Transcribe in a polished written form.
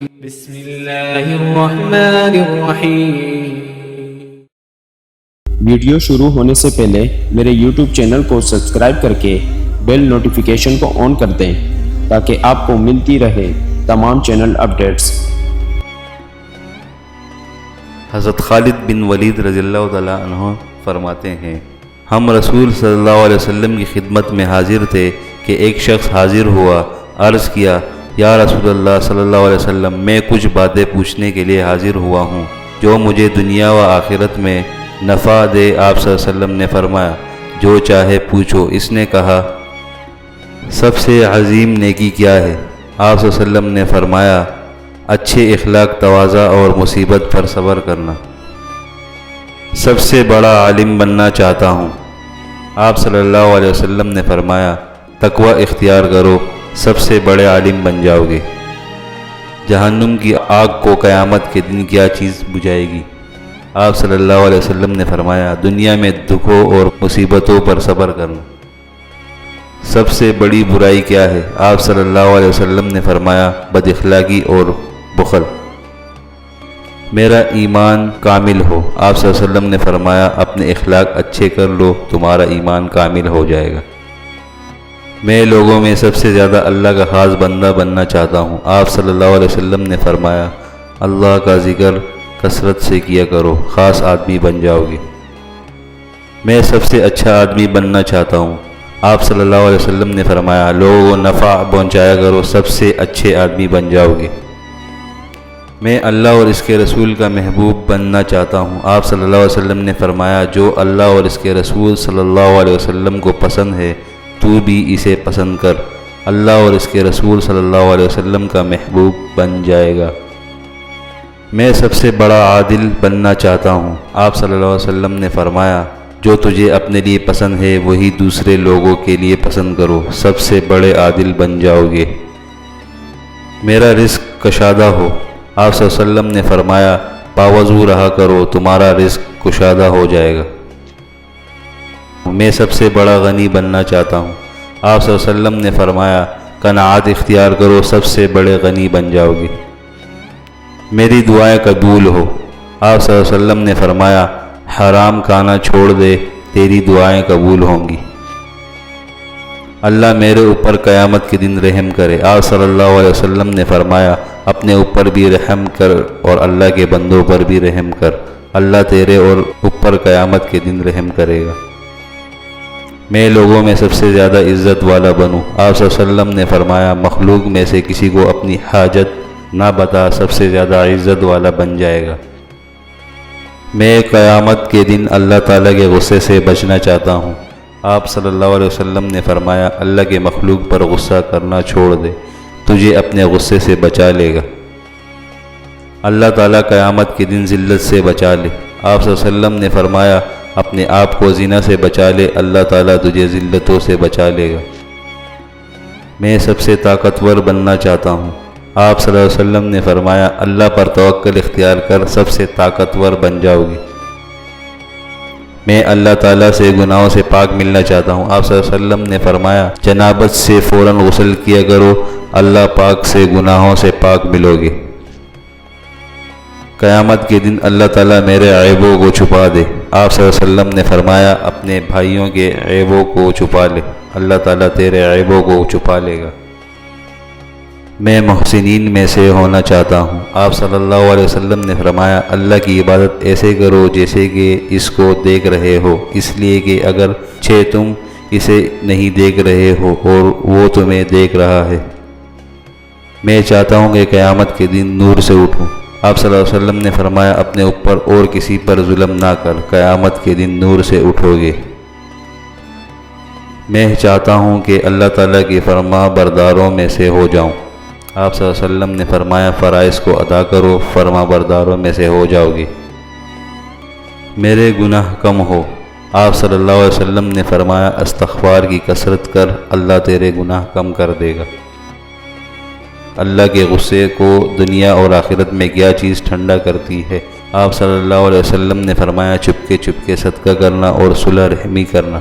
بسم اللہ الرحمن الرحیم۔ ویڈیو شروع ہونے سے پہلے میرے یوٹیوب چینل کو سبسکرائب کر کے بیل نوٹیفیکیشن کو آن کر دیں تاکہ آپ کو ملتی رہے تمام چینل اپڈیٹس۔ حضرت خالد بن ولید رضی اللہ تعالیٰ عنہ فرماتے ہیں، ہم رسول صلی اللہ علیہ وسلم کی خدمت میں حاضر تھے کہ ایک شخص حاضر ہوا، عرض کیا، یا رسول اللہ صلی اللہ علیہ وسلم، میں کچھ باتیں پوچھنے کے لیے حاضر ہوا ہوں جو مجھے دنیا و آخرت میں نفع دے۔ آپ صلی اللہ علیہ وسلم نے فرمایا، جو چاہے پوچھو۔ اس نے کہا، سب سے عظیم نیکی کیا ہے؟ آپ صلی اللہ علیہ وسلم نے فرمایا، اچھے اخلاق، تواضع اور مصیبت پر صبر کرنا۔ سب سے بڑا عالم بننا چاہتا ہوں۔ آپ صلی اللہ علیہ وسلم نے فرمایا، تقوی اختیار کرو، سب سے بڑے عالم بن جاؤ گے۔ جہنم کی آگ کو قیامت کے دن کیا چیز بجھائے گی؟ آپ صلی اللہ علیہ وسلم نے فرمایا، دنیا میں دکھوں اور مصیبتوں پر صبر کرنا۔ سب سے بڑی برائی کیا ہے؟ آپ صلی اللہ علیہ وسلم نے فرمایا، بد اخلاقی اور بخل۔ میرا ایمان کامل ہو۔ آپ صلی اللہ علیہ وسلم نے فرمایا، اپنے اخلاق اچھے کر لو، تمہارا ایمان کامل ہو جائے گا۔ میں لوگوں میں سب سے زیادہ اللہ کا خاص بندہ بننا چاہتا ہوں۔ آپ صلی اللہ علیہ وسلم نے فرمایا، اللہ کا ذکر کثرت سے کیا کرو، خاص آدمی بن جاؤ گے۔ میں سب سے اچھا آدمی بننا چاہتا ہوں۔ آپ صلی اللہ علیہ وسلم نے فرمایا، لوگوں کو نفع پہنچایا کرو، سب سے اچھے آدمی بن جاؤ گے۔ میں اللہ اور اس کے رسول کا محبوب بننا چاہتا ہوں۔ آپ صلی اللہ علیہ وسلم نے فرمایا، جو اللہ اور اس کے رسول صلی اللہ علیہ وسلم کو پسند ہے تو بھی اسے پسند کر، اللہ اور اس کے رسول صلی اللہ علیہ وسلم کا محبوب بن جائے گا۔ میں سب سے بڑا عادل بننا چاہتا ہوں۔ آپ صلی اللہ علیہ وسلم نے فرمایا، جو تجھے اپنے لیے پسند ہے وہی دوسرے لوگوں کے لیے پسند کرو، سب سے بڑے عادل بن جاؤ گے۔ میرا رزق کشادہ ہو۔ آپ صلی اللہ علیہ وسلم نے فرمایا، باوضو رہا کرو، تمہارا رزق کشادہ ہو جائے گا۔ میں سب سے بڑا غنی بننا چاہتا ہوں۔ آپ صلی اللہ علیہ وسلم نے فرمایا، قناعت اختیار کرو، سب سے بڑے غنی بن جاؤ گے۔ میری دعائیں قبول ہو۔ آپ صلی اللہ علیہ وسلم نے فرمایا، حرام کھانا چھوڑ دے، تیری دعائیں قبول ہوں گی۔ اللہ میرے اوپر قیامت کے دن رحم کرے۔ آپ صلی اللہ علیہ وسلم نے فرمایا، اپنے اوپر بھی رحم کر اور اللہ کے بندوں پر بھی رحم کر، اللہ تیرے اور اوپر قیامت کے دن رحم کرے گا۔ میں لوگوں میں سب سے زیادہ عزت والا بنوں۔ آپ صلی اللہ علیہ وسلم نے فرمایا، مخلوق میں سے کسی کو اپنی حاجت نہ بتا، سب سے زیادہ عزت والا بن جائے گا۔ میں قیامت کے دن اللہ تعالیٰ کے غصے سے بچنا چاہتا ہوں۔ آپ صلی اللہ علیہ وسلم نے فرمایا، اللہ کے مخلوق پر غصہ کرنا چھوڑ دے، تجھے اپنے غصے سے بچا لے گا۔ اللہ تعالیٰ قیامت کے دن ذلت سے بچا لے۔ آپ صلی اللہ علیہ وسلم نے فرمایا، اپنے آپ کو زنا سے بچا لے، اللہ تعالیٰ تجھے ذلتوں سے بچا لے گا۔ میں سب سے طاقتور بننا چاہتا ہوں۔ آپ صلی اللہ علیہ وسلم نے فرمایا، اللہ پر توکل اختیار کر، سب سے طاقتور بن جاؤ گے۔ میں اللہ تعالیٰ سے گناہوں سے پاک ملنا چاہتا ہوں۔ آپ صلی اللہ علیہ وسلم نے فرمایا، جنابت سے فوراً غسل کیا کرو، اللہ پاک سے گناہوں سے پاک ملو گے۔ قیامت کے دن اللہ تعالیٰ میرے عیبوں کو چھپا دے۔ آپ صلی اللہ علیہ وسلم نے فرمایا، اپنے بھائیوں کے عیبوں کو چھپا لے، اللہ تعالیٰ تیرے عیبوں کو چھپا لے گا۔ میں محسنین میں سے ہونا چاہتا ہوں۔ آپ صلی اللہ علیہ وسلم نے فرمایا، اللہ کی عبادت ایسے کرو جیسے کہ اس کو دیکھ رہے ہو، اس لیے کہ اگر تم اسے نہیں دیکھ رہے ہو اور وہ تمہیں دیکھ رہا ہے۔ میں چاہتا ہوں کہ قیامت کے دن نور سے اٹھوں۔ آپ صلی اللہ علیہ وسلم نے فرمایا، اپنے اوپر اور کسی پر ظلم نہ کر، قیامت کے دن نور سے اٹھو گے۔ میں چاہتا ہوں کہ اللہ تعالیٰ کی فرما برداروں میں سے ہو جاؤں۔ آپ صلی اللہ علیہ وسلم نے فرمایا، فرائض کو ادا کرو، فرما برداروں میں سے ہو جاؤ گے۔ میرے گناہ کم ہو۔ آپ صلی اللہ علیہ وسلم نے فرمایا، استغفار کی کثرت کر، اللہ تیرے گناہ کم کر دے گا۔ اللہ کے غصے کو دنیا اور آخرت میں کیا چیز ٹھنڈا کرتی ہے؟ آپ صلی اللہ علیہ وسلم نے فرمایا، چپکے چپکے صدقہ کرنا اور صلح رحمی کرنا۔